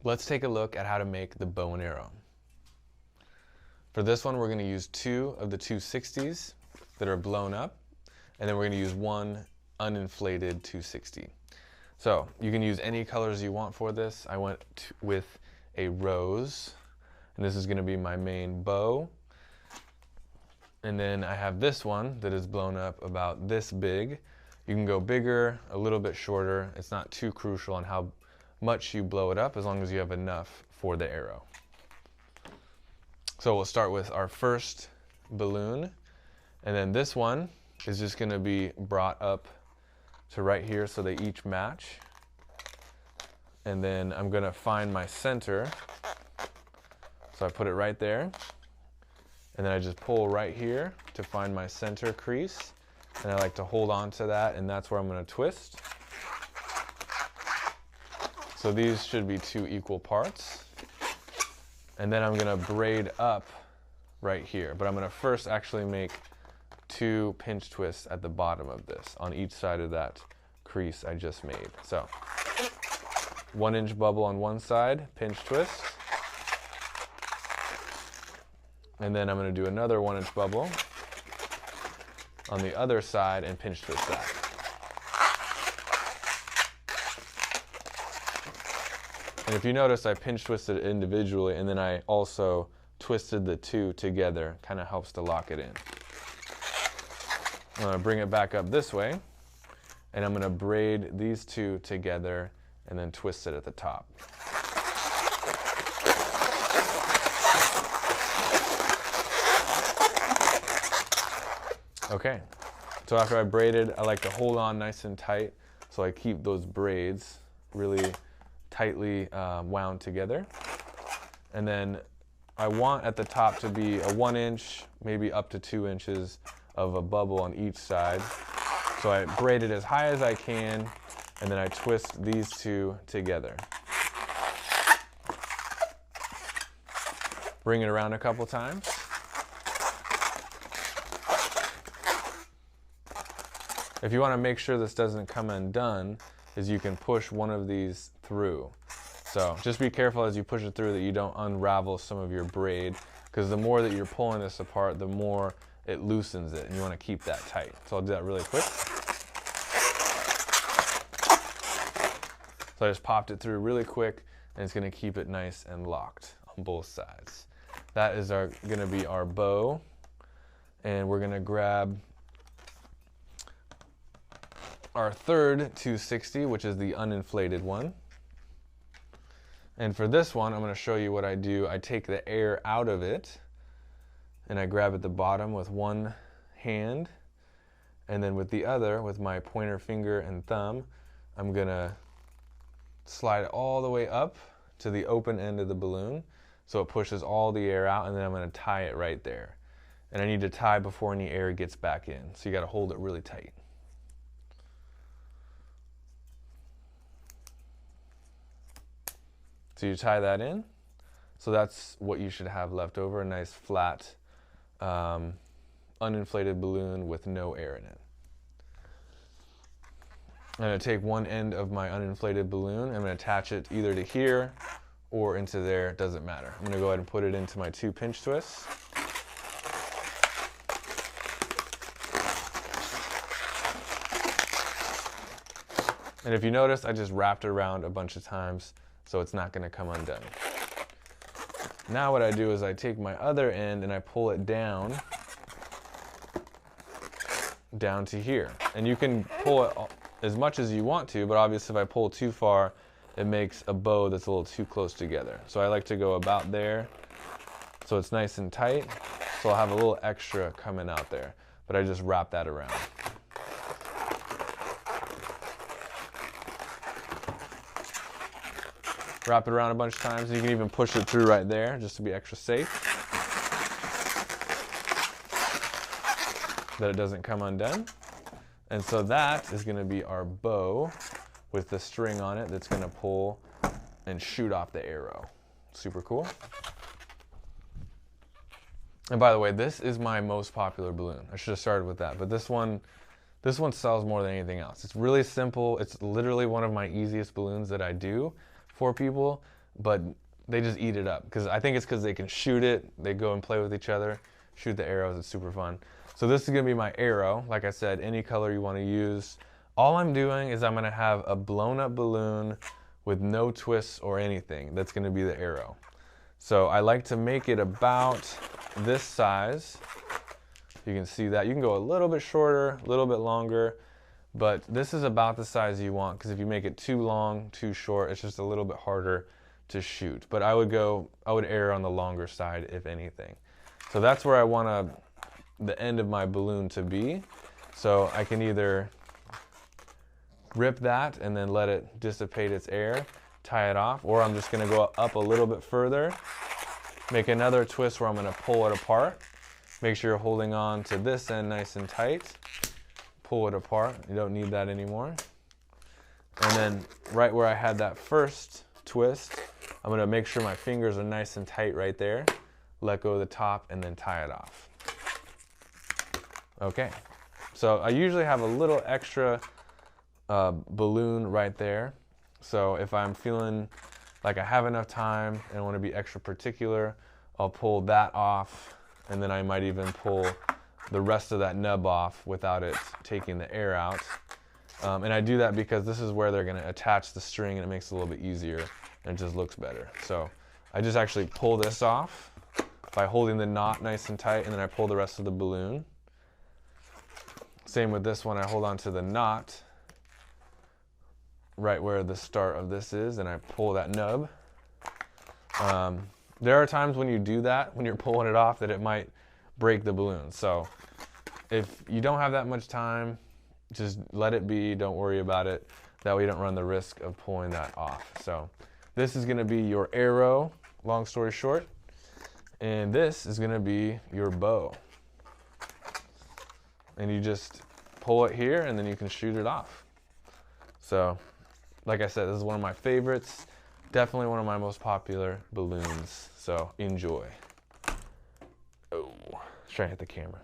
Let's take a look at how to make the bow and arrow. For this one, we're going to use 2 of the 260s that are blown up, and then we're going to use 1 uninflated 260. So you can use any colors you want for this. I went with a rose, and this is going to be my main bow. And then I have this one that is blown up about this big. You can go bigger, a little bit shorter. It's not too crucial on how much you blow it up, as long as you have enough for the arrow. So we'll start with our first balloon, and then this one is just going to be brought up to right here so they each match. And then I'm going to find my center. So I put it right there, and then I just pull right here to find my center crease, and I like to hold on to that, and that's where I'm going to twist. So these should be 2 equal parts. And then I'm going to braid up right here, but I'm going to first actually make 2 pinch twists at the bottom of this on each side of that crease I just made. So 1-inch bubble on one side, pinch twist. And then I'm going to do another 1-inch bubble on the other side and pinch twist that. And if you notice, I pinch twisted it individually, and then I also twisted the 2 together. Kind of helps to lock it in. I'm going to bring it back up this way, and I'm going to braid these 2 together and then twist it at the top. Okay, so after I braided, I like to hold on nice and tight so I keep those braids really tightly wound together. And then I want at the top to be a 1-inch, maybe up to 2 inches of a bubble on each side. So I braid it as high as I can, and then I twist these 2 together. Bring it around a couple times. If you want to make sure this doesn't come undone, is you can push one of these through. So just be careful as you push it through that you don't unravel some of your braid, because the more that you're pulling this apart, the more it loosens it, and you want to keep that tight. So I'll do that really quick. So I just popped it through really quick, and it's going to keep it nice and locked on both sides. That is going to be our bow, and we're going to grab our third 260, which is the uninflated one. And for this one, I'm going to show you what I do. I take the air out of it, and I grab at the bottom with one hand, and then with the other, with my pointer finger and thumb, I'm going to slide it all the way up to the open end of the balloon so it pushes all the air out, and then I'm going to tie it right there. And I need to tie before any air gets back in, so you got to hold it really tight. So you tie that in. So that's what you should have left over, a nice flat uninflated balloon with no air in it. I'm going to take one end of my uninflated balloon. I'm going to attach it either to here or into there. It doesn't matter. I'm going to go ahead and put it into my 2 pinch twists. And if you notice, I just wrapped it around a bunch of times, so it's not going to come undone. Now what I do is I take my other end and I pull it down to here. And you can pull it as much as you want to, but obviously if I pull too far, it makes a bow that's a little too close together. So I like to go about there, so it's nice and tight. So I'll have a little extra coming out there, but I just wrap that around. Wrap it around a bunch of times, and you can even push it through right there just to be extra safe, that it doesn't come undone. And so that is going to be our bow with the string on it that's going to pull and shoot off the arrow. Super cool. And by the way, this is my most popular balloon. I should have started with that, but this one sells more than anything else. It's really simple. It's literally one of my easiest balloons that I do for people, but they just eat it up. Because I think it's because they can shoot it. They go and play with each other, shoot the arrows. It's super fun. So this is gonna be my arrow. Like I said, any color you want to use. All I'm doing is I'm gonna have a blown up balloon with no twists or anything. That's gonna be the arrow. So I like to make it about this size. You can see that. You can go a little bit shorter, a little bit longer, but this is about the size you want, because if you make it too long, too short, it's just a little bit harder to shoot. But I would err on the longer side, if anything. So that's where I want the end of my balloon to be. So I can either rip that and then let it dissipate its air, tie it off, or I'm just gonna go up a little bit further, make another twist where I'm gonna pull it apart. Make sure you're holding on to this end nice and tight. Pull it apart, you don't need that anymore. And then right where I had that first twist, I'm gonna make sure my fingers are nice and tight right there. Let go of the top and then tie it off. Okay, so I usually have a little extra balloon right there. So if I'm feeling like I have enough time and I want to be extra particular, I'll pull that off, and then I might even pull the rest of that nub off without it taking the air out. And I do that because this is where they're going to attach the string, and it makes it a little bit easier and it just looks better. So I just actually pull this off by holding the knot nice and tight, and then I pull the rest of the balloon. Same with this one, I hold on to the knot right where the start of this is, and I pull that nub. There are times when you do that, when you're pulling it off, that it might break the balloon. So if you don't have that much time, just let it be, don't worry about it. That way you don't run the risk of pulling that off. So this is gonna be your arrow, long story short, and this is gonna be your bow. And you just pull it here and then you can shoot it off. So like I said, this is one of my favorites. Definitely one of my most popular balloons. So enjoy. Oh, try to hit the camera.